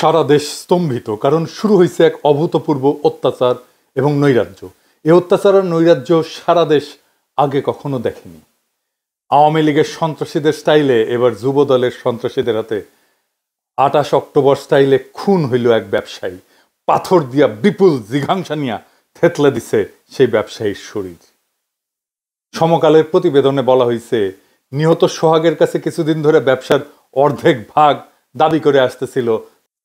সারা দেশ স্তম্ভিত, কারণ শুরু হয়েছে এক অভূতপূর্ব অত্যাচার এবং নৈরাজ্য। এই অত্যাচার আর নৈরাজ্য সারা দেশ আগে কখনো দেখেনি। আওয়ামী লীগের সন্ত্রাসীদের স্টাইলে এবার যুব দলের সন্ত্রাসীদের হাতে 28 অক্টোবর স্টাইলে খুন হইল এক ব্যবসায়ী। পাথর দিয়া বিপুল জিঘাংসা নিয়া থেতলে দিছে সেই ব্যবসায়ীর শরীর। সমকালের প্রতিবেদনে বলা হয়েছে, নিহত সোহাগের কাছে কিছুদিন ধরে ব্যবসার অর্ধেক ভাগ দাবি করে আসতেছিল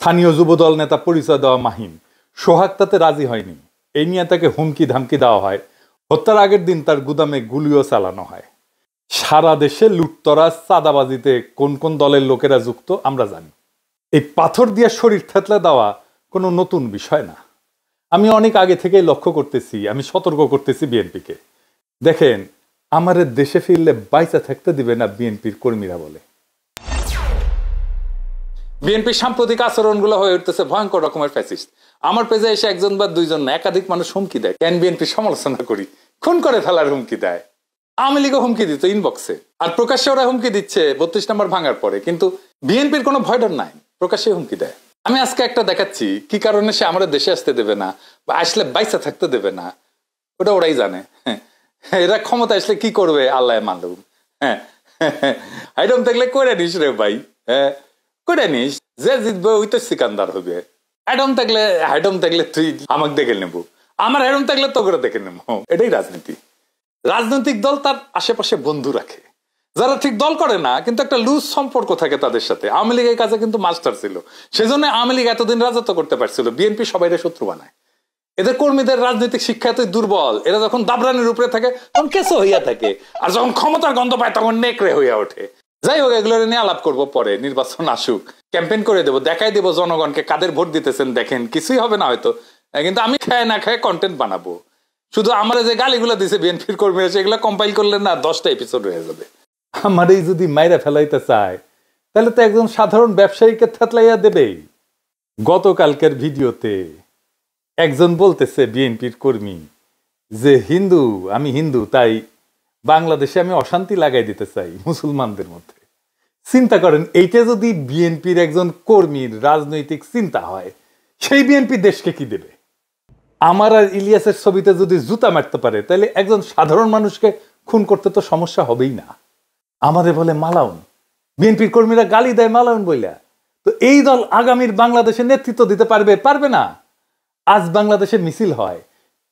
স্থানীয় যুবদল নেতা পরিচয় দেওয়া মাহিন। সোহাগ তাতে রাজি হয়নি। এই নিয়ে তাকে হুমকি ধামকি দেওয়া হয়। হত্যার আগের দিন তার গুদামে গুলিও চালানো হয়। সারা দেশে লুটতরাজ চাঁদাবাজিতে কোন কোন দলের লোকেরা যুক্ত আমরা জানি। এই পাথর দিয়ে শরীর থেতলে দেওয়া কোনো নতুন বিষয় না। আমি অনেক আগে থেকেই লক্ষ্য করতেছি, আমি সতর্ক করতেছি বিএনপিকে। দেখেন, আমাদের দেশে ফিরলে বাইচা থাকতে দিবে না বিএনপির কর্মীরা বলে। বিএনপির সাম্প্রতিক আচরণগুলো হয়ে উঠতেছে ভয়ঙ্কর রকমের ফ্যাসিস্ট। আমার পেজে এসে একজন বা দুইজন না, একাধিক মানুষ হুমকি দেয়। কেন বিএনপির সমালোচনা করি? খুন করে ফেলার হুমকি দেয়। আওয়ামী লীগও হুমকি দিত ইনবক্সে, আর প্রকাশ্যে ওরা হুমকি দিচ্ছে 32 নম্বর ভাঙার পরে। কিন্তু বিএনপির কোনো ভয় ডর নাই, প্রকাশ্যে হুমকি দেয়। আমি আজকে একটা দেখাচ্ছি কি কারণে সে আমাদের দেশে আসতে দেবে না বা আসলে বাইসা থাকতে দেবে না, ওটা ওরাই জানে। এরা ক্ষমতা আসলে কি করবে আল্লাহ মালুম। আইডম থাকলে করে নিস রে ভাই, করে নিস। যে জিতবে ওই তো সিকান্দার হবে। হাইডম থাকলে তুই আমাকে দেখে নেবো, আমার হাইডম থাকলে তো করে দেখে নেবো। এটাই রাজনীতি। রাজনৈতিক দল তার আশেপাশে বন্ধু রাখে, যারা ঠিক দল করে না কিন্তু একটা লুজ সম্পর্ক থাকে তাদের সাথে। আওয়ামী লীগের কাছে কিন্তু মাস্টার ছিল, সেজন্য আওয়ামী লীগ এতদিন রাজত্ব করতে পারছিল। বিএনপি সবাইরে শত্রু বানায়। এদের কর্মীদের রাজনৈতিক শিক্ষা এতই দুর্বল, এরা যখন দাবরানির উপরে থাকে তখন কেসো হইয়া থাকে, আর যখন ক্ষমতার গন্ধ পায় তখন নেকড়ে হইয়া ওঠে। যাই হোক, এগুলো নিয়ে আলাপ করবো পরে। নির্বাচন আসুক, ক্যাম্পেইন করে দেবো, দেখাই দেবো জনগণকে কাদের ভোট দিতেছেন। দেখেন, কিছুই হবে না হয়তো, কিন্তু আমি খায় না খায় কন্টেন্ট বানাবো। শুধু আমরা যে গালিগুলো দিছে বিএনপির কর্মীরা, সেগুলো কম্পাইল করলে না 10টা এপিসোড হয়ে যাবে। আমারই যদি মাইরা ফেলাইতে চায় তাহলে তো একজন সাধারণ ব্যবসায়ীকে থেতলাইয়া দেবেই। গতকালকের ভিডিওতে একজন বলতেছে, বিএনপির কর্মী, যে হিন্দু, আমি হিন্দু, তাই বাংলাদেশে আমি অশান্তি লাগাই দিতে চাই মুসলমানদের মধ্যে। চিন্তা করেন, এইটা যদি বিএনপির একজন কর্মীর রাজনৈতিক চিন্তা হয়, সেই বিএনপি দেশকে কি দেবে? আমার আর ইলিয়াসের ছবিতে যদি জুতা মারতে পারে, তাহলে একজন সাধারণ মানুষকে খুন করতে তো সমস্যা হবেই না। আমাদের বলে মালাউন, বিএনপির কর্মীরা গালি দেয় মালাউন বইলা। তো এই দল আগামীর বাংলাদেশে নেতৃত্ব দিতে পারবে? পারবে না। আজ বাংলাদেশে মিছিল হয়,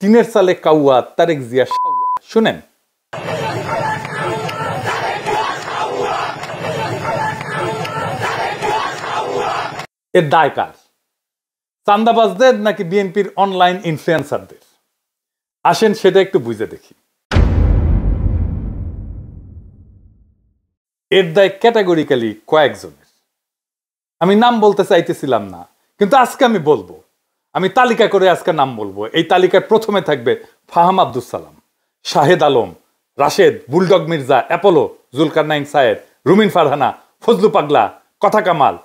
টিনের চালে কাউয়া, তারেক জিয়া সাউয়া। শুনেন, এর দায় কার? চান্দাবাজদের নাকি বিএনপির অনলাইন ইনফ্লুয়েন্সারদের? আসেন সেটা একটু বুঝে দেখি। এর দায় ক্যাটাগরিক্যালি কয়েকজনের। আমি নাম বলতে চাইতেছিলাম না, কিন্তু আজকে আমি বলবো। আমি তালিকা করে আজকে নাম বলবো। এই তালিকার প্রথমে থাকবে ফাহাম আব্দুল সালাম, শাহেদ আলম, রাশেদ, বুলডগ মির্জা, অ্যাপোলো, জুলকারনাইন সায়েদ, রুমিন ফারহানা, ফজলু পাগলা, কথা কামাল,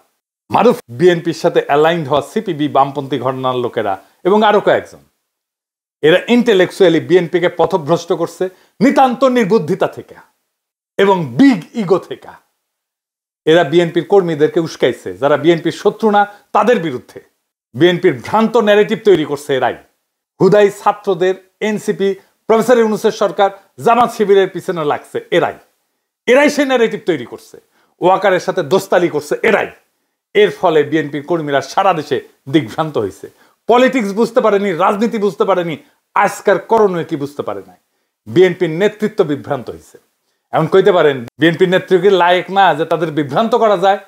মারুফ, বিএনপির সাথে অ্যালাইন্ড হওয়া সিপিবি বামপন্থী ঘটনার লোকেরা এবং আরো কয়েকজন। এরা ইন্টেলেকচুয়ালি বিএনপিকে পথভ্রষ্ট করছে নিতান্ত নির্বুদ্ধিতা থেকে এবং বিগ ইগো থেকে। এরা বিএনপির কর্মীদেরকে উস্কাইছে, যারা বিএনপির শত্রু না তাদের বিরুদ্ধে। বিএনপির ভ্রান্ত ন্যারেটিভ তৈরি করছে এরাই। হুদাই ছাত্রদের, এনসিপি, প্রফেসর ইউনূসের সরকার, জামাত শিবিরের পিছনে লাগছে এরাই সেই ন্যারেটিভ তৈরি করছে। ওয়াকারের সাথে দোস্তালি করছে এরাই। এর ফলে বিএনপির কর্মীরা সারা দেশে দিগ্ভ্রান্ত হয়েছে। পলিটিক্স বুঝতে পারেনি, রাজনীতি বুঝতে পারেনি, আজকার করণীয় কি বুঝতে পারে নাই। বিএনপির নেতৃত্ব বিভ্রান্ত হয়েছে। এমন কইতে পারেন বিএনপির নেতৃত্ব লায়ক না যে তাদের বিভ্রান্ত করা যায়?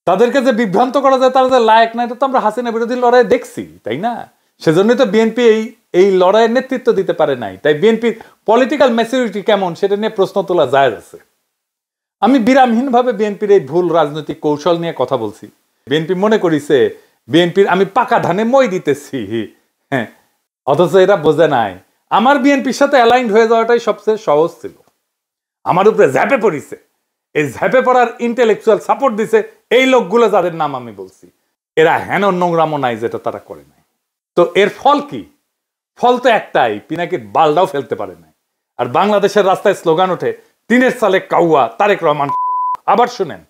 তাদেরকে যে বিভ্রান্ত করা যায় তারা যে লায়ক না, এটা তো আমরা হাসিনা বিরোধী লড়াই দেখছি, তাই না? সেজন্যই তো বিএনপি এই লড়াইয়ের নেতৃত্ব দিতে পারে নাই। তাই বিএনপির পলিটিক্যাল ম্যাচুরিটি কেমন সেটা নিয়ে প্রশ্ন তোলা যায় আছে। আমি বিরামহীনভাবে বিএনপির এই ভুল রাজনৈতিক কৌশল নিয়ে কথা বলছি। বিএনপি মনে করিছে বিএনপির আমি পাকা ধানে মই দিতেছি, হ্যাঁ, অথচ এরা বোঝে নাই আমার বিএনপির সাথে অ্যালাইন্ড হয়ে যাওয়াটাই সবচেয়ে সহজ ছিল। আমার উপরে ঝ্যাপে পড়িছে। এই ঝ্যাপে পড়ার ইন্টেলেকচুয়াল সাপোর্ট দিছে এই লোকগুলো যাদের নাম আমি বলছি। এরা হেন নোংরামো নাই যেটা তারা করে নাই। তো এর ফল কি? ফল তো একটাই, পিনাকির বালটাও ফেলতে পারে নাই। আর বাংলাদেশের রাস্তায় স্লোগান ওঠে, টিনের চালে কাউয়া, তারেক রহমান। আবার শুনেন,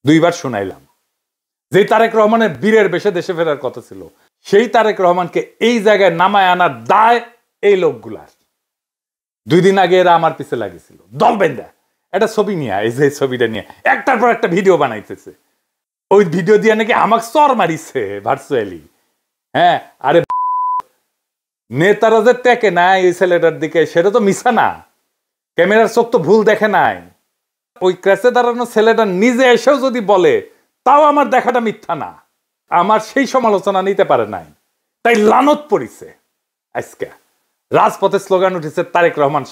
দুইবার শুনাইলাম। যে তারেক রহমানের বীরের বেশে দেশে ফেরার কথা ছিল, সেই তারেক রহমানকে এই জায়গায় নামায় আনার দায় এই লোকগুলার। 2 দিন আগে এরা আমার পিছে লাগিয়েছিল দল বেঁধে একটা ছবি নিয়ে, এই যে ছবিটা নিয়ে একটার পর একটা ভিডিও বানাইতেছে। ওই ভিডিও দিয়ে নাকি আমাকে চর মারিছে ভার্চুয়ালি। হ্যাঁ, আরে নেতারা যে টেকে নাই ওই ছেলেটার দিকে, সেটা তো মিছা না। ক্যামেরার চোখ তো ভুল দেখে নাই। ওই ক্র্যাশে দাঁড়ানো ছেলেটা নিজে এসেও যদি বলে, তাও আমার দেখাটা মিথ্যা না। আমার সেই সমালোচনা নিতে পারে নাই, তাই লানত পড়িছে। আজকে রাজপথে স্লোগান উঠেছে তারেক রহমান।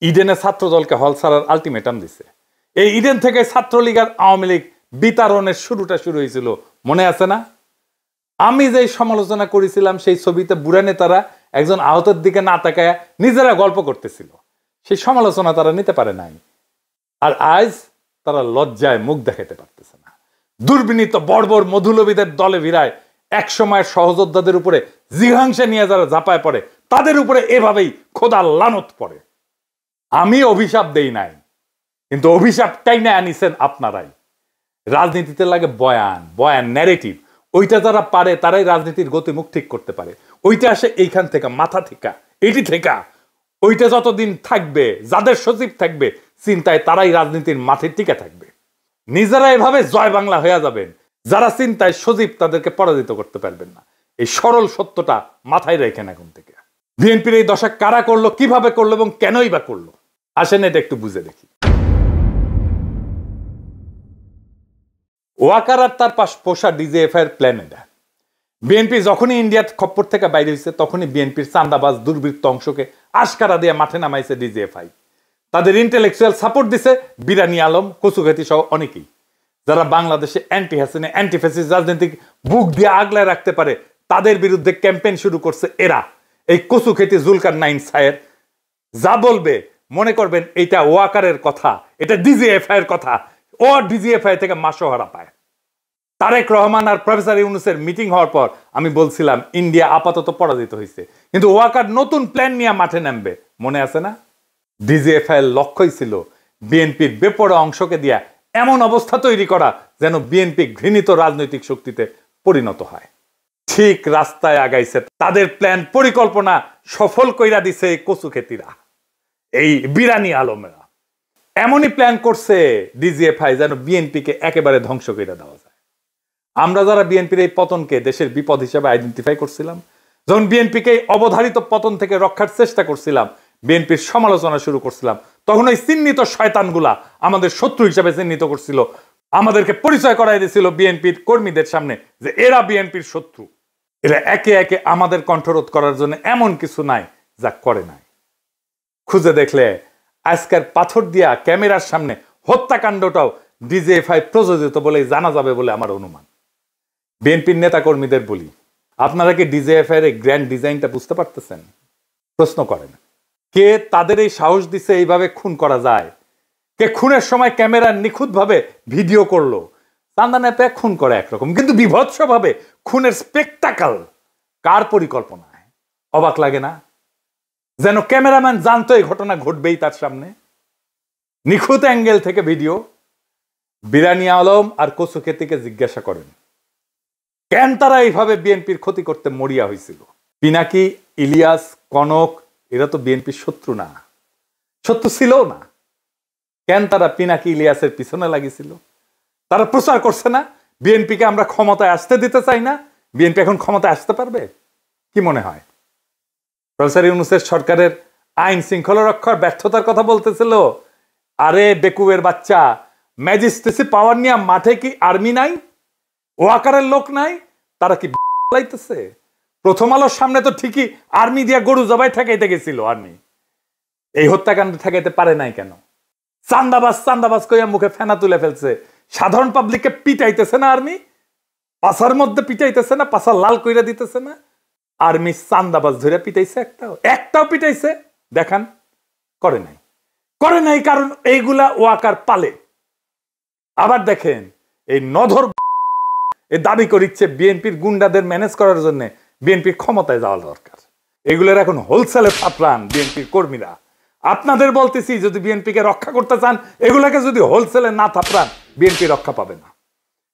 ইডেনে ছাত্র দলকে হল ছাড়ার আলটিমেটাম দিছে। এই ইডেন থেকে ছাত্রলীগ আর আওয়ামী লীগ বিতাড়নের শুরুটা শুরু হয়েছিল, মনে আছে না? আমি যে সমালোচনা করেছিলাম, সেই ছবিতে বুড়া নেতারা একজন আহতের দিকে না তাকায় নিজেরা গল্প করতেছিল, সেই সমালোচনা তারা নিতে পারে নাই। আর আজ তারা লজ্জায় মুখ দেখাতে পারতেছে না। দুর্বিনীত বর্বর মধুলবীদের দলে ভিড়ায় এক সময়ের সহযোদ্ধাদের উপরে জিঘাংসা নিয়ে যারা ঝাঁপায় পড়ে, তাদের উপরে এভাবেই খোদা লানত পড়ে। আমি অভিশাপ দেই নাই, কিন্তু অভিশাপটাই না আনিছেন আপনারাই। রাজনীতিতে লাগে বয়ান, বয়ান ন্যারেটিভ। ওইটা যারা পারে তারাই রাজনীতির গতিমুখ ঠিক করতে পারে। ওইটা আসে এইখান থেকে, মাথা থেকে, এটি থেকে। ওইটা যতদিন থাকবে, যাদের সচিব থাকবে চিন্তায়, তারাই রাজনীতির মাঠে টিকে থাকবে। নিজেরা এভাবে জয় বাংলা হয়ে যাবেন। যারা চিন্তায় সজীব, তাদেরকে পরাজিত করতে পারবেন না। এই সরল সত্যটা মাথায় রেখেন এখন থেকে। বিএনপির এই দশা কারা করলো, কিভাবে করলো এবং কেনই বা করলো, আসেন এটা একটু বুঝে দেখি। ওয়াকার আর তার পাশ পোষা ডিজিএফআই এর প্ল্যান এটা। বিএনপি যখনই ইন্ডিয়ার খপ্পর থেকে বাইরে হয়েছে, তখনই বিএনপির চান্দাবাজ দুর্বৃত্ত অংশকে আশকারা দিয়ে মাঠে নামাইছে ডিজিএফআই। তাদের ইন্টেলেকচুয়াল সাপোর্ট দিছে বিরানি আলম, কচুঘাটি সহ অনেকেই, যারা বাংলাদেশে অ্যান্টি হাসিনা, অ্যান্টি ফ্যাসিস্ট রাজনীতিক বুক দিয়ে আগলায় রাখতে পারে, তাদের বিরুদ্ধে ক্যাম্পেইন শুরু করছে এরা। এই কচুঘাটি জুলকার নাইন সায়ের যা বলবে, মনে করবেন এটা ওয়াকারের কথা, এটা ডিজিএফআই এর কথা। ও ডিজিএফআই থেকে মাসোহারা পায়। তারেক রহমান আর প্রফেসর ইউনূসের মিটিং হওয়ার পর আমি বলছিলাম ইন্ডিয়া আপাতত পরাজিত হয়েছে, কিন্তু ওয়াকার নতুন প্ল্যান নিয়ে মাঠে নামবে, মনে আছে না? ডিজিএফআই এর লক্ষ্যই ছিল বিএনপির বেপরোয়া অংশকে দিয়া এমন অবস্থা তৈরি করা যেন বিএনপি ঘৃণিত রাজনৈতিক শক্তিতে পরিণত হয়। ঠিক রাস্তায় আগাইছে। তাদের প্ল্যান পরিকল্পনা সফল কইরা দিছে এই কচুখেতিরা, এই বিরানি আলমেরা। এমনই প্ল্যান করছে ডিজিএফআই যেন বিএনপিকে একেবারে ধ্বংস করে দেওয়া যায়। আমরা যারা বিএনপির এই পতনকে দেশের বিপদ হিসেবে আইডেন্টিফাই করছিলাম, যখন বিএনপিকে অবধারিত পতন থেকে রক্ষার চেষ্টা করছিলাম, বিএনপির সমালোচনা শুরু করছিলাম, তখন ওই চিহ্নিত শয়তানগুলা আমাদের শত্রু হিসেবে চিহ্নিত করছিল, আমাদেরকে পরিচয় করাই দিয়েছিল বিএনপির কর্মীদের সামনে যে এরা বিএনপির শত্রু। এরা একে একে আমাদের কণ্ঠরোধ করার জন্য এমন কিছু নাই যা করে নাই। খুঁজে দেখলে আজকের পাথর দিয়া ক্যামেরার সামনে হত্যাকাণ্ডটাও ডিজিএফআই প্রযোজিত বলে জানা যাবে বলে আমার অনুমান। বিএনপির নেতা কর্মীদের বলি, আপনারা কি ডিজিএফআই এর গ্র্যান্ড ডিজাইনটা বুঝতে পারতেছেন? প্রশ্ন করেন, কে তাদের এই সাহস দিছে এইভাবে খুন করা যায়? কে খুনের সময় ক্যামেরা নিখুঁতভাবে ভিডিও করলো? চান্দা নেপে খুন করে একরকম, কিন্তু বিভৎসভাবে খুনের স্পেকটাকল কার পরিকল্পনায়? অবাক লাগে না? যেন ক্যামেরাম্যান জানতো এই ঘটনা ঘটবেই তার সামনে। নিখুঁত অ্যাঙ্গেল থেকে ভিডিও। বিরানি আলম আর কচুখেতিকে জিজ্ঞাসা করেন, কেন তারা এইভাবে বিএনপির ক্ষতি করতে মরিয়া হয়েছিল? পিনাকি, ইলিয়াস, কনক এরা তো বিএনপির শত্রু না, শত্রু ছিল না। কেন তারা পিনাকি ইলিয়াসের পিছনে লাগিয়েছিল? তারা প্রচার করছে না বিএনপিকে আমরা ক্ষমতায় আসতে দিতে চাই না। বিএনপি এখন ক্ষমতায় আসতে পারবে? কি মনে হয়? প্রফেসর ইউনূসের সরকারের আইন শৃঙ্খলা রক্ষার ব্যর্থতার কথা বলতেছিল। আরে বেকুবের বাচ্চা, ম্যাজিস্ট্রেসি পাওয়ার নিয়ে মাঠে কি আর্মি নাই? ওয়াকারের লোক নাই? তারা কি লাইতেছে? প্রথম আলোর সামনে তো ঠিকই আর্মি দিয়ে গরু জবাই ঠেকাইতে গেছিল। আর্মি এই হত্যাকাণ্ড ঠেকাইতে পারে নাই কেন? চান্দাবাজ চান্দাবাজ কইয়া মুখে ফেনা তুলে ফেলছে। সাধারণ পাবলিককে পিটাইতেছে না আর্মি? পাছার মধ্যে পিটাইতেছে না? পাছার লাল কইরা দিতেছে না? আর্মি চান্দাবাজ ধরে পিটাইছে? একটাও পিটাইছে দেখান? করে নাই। করে নাই কারণ এইগুলা ওয়াকার পালে। আবার দেখেন, এই নধর এই দাবি করিচ্ছে বিএনপির গুন্ডাদের ম্যানেজ করার জন্য বিএনপির ক্ষমতায় যাওয়া দরকার। এগুলোর এখন হোলসেলে থাপড়ান বিএনপির কর্মীরা। আপনাদের বলতেছি, যদি বিএনপিকে রক্ষা করতে চান, এগুলাকে যদি হোলসেলে না থাপড়ান, বিএনপি রক্ষা পাবে না।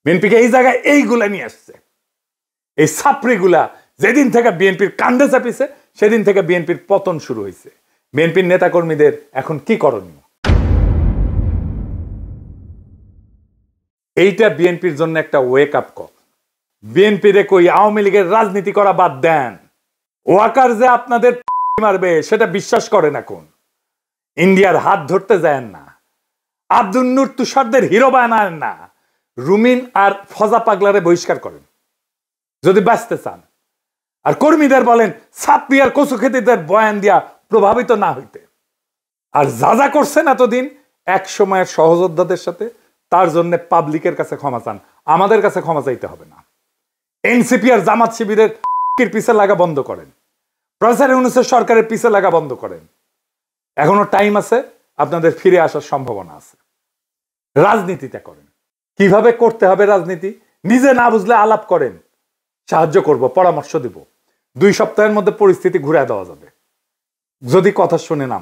বিএনপিকে এই জায়গায় এইগুলা নিয়ে আসছে, এই ছাপড়িগুলা যেদিন থেকে বিএনপির কান্দে চাপিছে সেদিন থেকে বিএনপির পতন শুরু হয়েছে। বিএনপির নেতাকর্মীদের এখন কি করণীয়? এইটা বিএনপির জন্য একটা ওয়েক আপ কল। বিএনপির কই আওয়ামী লীগের রাজনীতি করা বাদ দেন, ওয়াকার যে আপনাদের মারবে সেটা বিশ্বাস করেন। এখন ইন্ডিয়ার হাত ধরতে যায় না, আব্দুল নূর তুষারদের হিরো বানান না, রুমিন আর ফজা পাগলারে বহিষ্কার করেন যদি বাঁচতে চান। আর কর্মীদের বলেন ছাত্রী আর কচু খেতিদের বয়ান দিয়া প্রভাবিত না হইতে। আর যা যা করছেন এতদিন এক সময়ের সহযোদ্ধাদের সাথে, তার জন্য পাবলিকের কাছে ক্ষমা চান, আমাদের কাছে ক্ষমা চাইতে হবে না। এনসিপি আর জামাত শিবিরের পিছে লাগা বন্ধ করেন, প্রফেসর ইউনূসের সরকারের পিছে লাগা বন্ধ করেন। এখনো টাইম আছে, আপনাদের ফিরে আসার সম্ভাবনা আছে। রাজনীতিটা করেন, কিভাবে করতে হবে রাজনীতি নিজে না বুঝলে আলাপ করেন, সাহায্য করব, পরামর্শ দিব। 2 সপ্তাহের মধ্যে পরিস্থিতি ঘুরে দেওয়া যাবে যদি কথা শুনেন।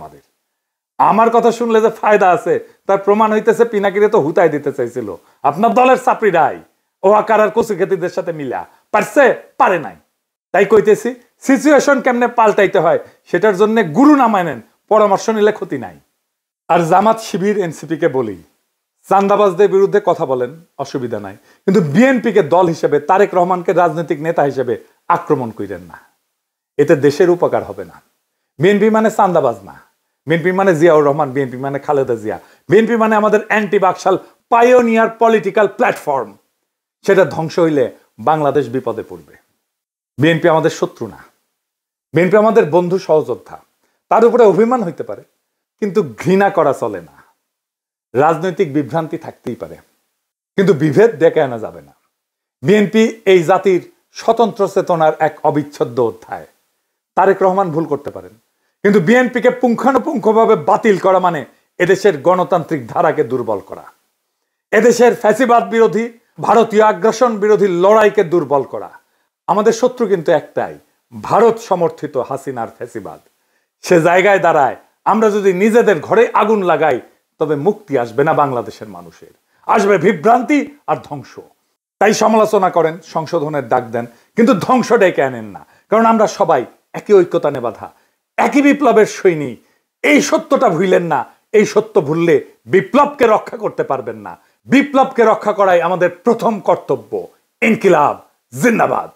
আমার কথা শুনলে যে ফায়দা আছে তার প্রমাণ হইতেছে পিনাকিরে তো হুতাই দিতে চাইছিল আপনার দলের চাপড়িরাই, ও আকার আর কচু খেতিদের সাথে মিলা। পারছে? পারে নাই। তাই কইতেছি সিচুয়েশন কেমনে পাল্টাইতে হয় সেটার জন্য গুরু না মানেন, পরামর্শ নিলে ক্ষতি নাই। আর জামাত শিবির এনসিপি কে বলি, চান্দাবাজদের বিরুদ্ধে কথা বলেন, অসুবিধা নাই, কিন্তু বিএনপিকে দল হিসেবে, তারেক রহমানকে রাজনৈতিক নেতা হিসেবে আক্রমণ করেন না। এতে দেশের উপকার হবে না। বিএনপি মানে চান্দাবাজ না, বিএনপি মানে জিয়াউর রহমান, বিএনপি মানে খালেদা জিয়া, বিএনপি মানে আমাদের anti Baksal pioneer political platform. সেটা ধ্বংস হইলে বাংলাদেশ বিপদে পড়বে। বিএনপি আমাদের শত্রু না, বিএনপি আমাদের বন্ধু সহযোদ্ধা। তার উপরে অভিমান হইতে পারে, কিন্তু ঘৃণা করা চলে না। রাজনৈতিক বিভ্রান্তি থাকতেই পারে, কিন্তু বিভেদ ডেকে আনা যাবে না। বিএনপি এই জাতির স্বতন্ত্র চেতনার এক অবিচ্ছেদ্য অধ্যায়। তারেক রহমান ভুল করতে পারেন, কিন্তু বিএনপিকে পুঙ্খানুপুঙ্খভাবে বাতিল করা মানে এদেশের গণতান্ত্রিক ধারাকে দুর্বল করা, এদেশের ফ্যাসিবাদ বিরোধী, ভারতীয় আগ্রাসন বিরোধী লড়াইকে দুর্বল করা। আমাদের শত্রু কিন্তু একটাই, ভারত সমর্থিত হাসিনার ফ্যাসিবাদ। সে জায়গায় দাঁড়ায় আমরা যদি নিজেদের ঘরে আগুন লাগাই, তবে মুক্তি আসবে না বাংলাদেশের মানুষের, আসবে বিভ্রান্তি আর ধ্বংস। তাই সমালোচনা করেন, সংশোধনের ডাক দেন, কিন্তু ধ্বংস ডেকে আনেন না। কারণ আমরা সবাই একই ঐক্যতানে বাঁধা, একই বিপ্লবের সৈনিক। এই সত্যটা ভুলেন না। এই সত্য ভুললে বিপ্লবকে রক্ষা করতে পারবেন না। বিপ্লবকে রক্ষা করাই আমাদের প্রথম কর্তব্য। ইনকিলাব জিন্দাবাদ।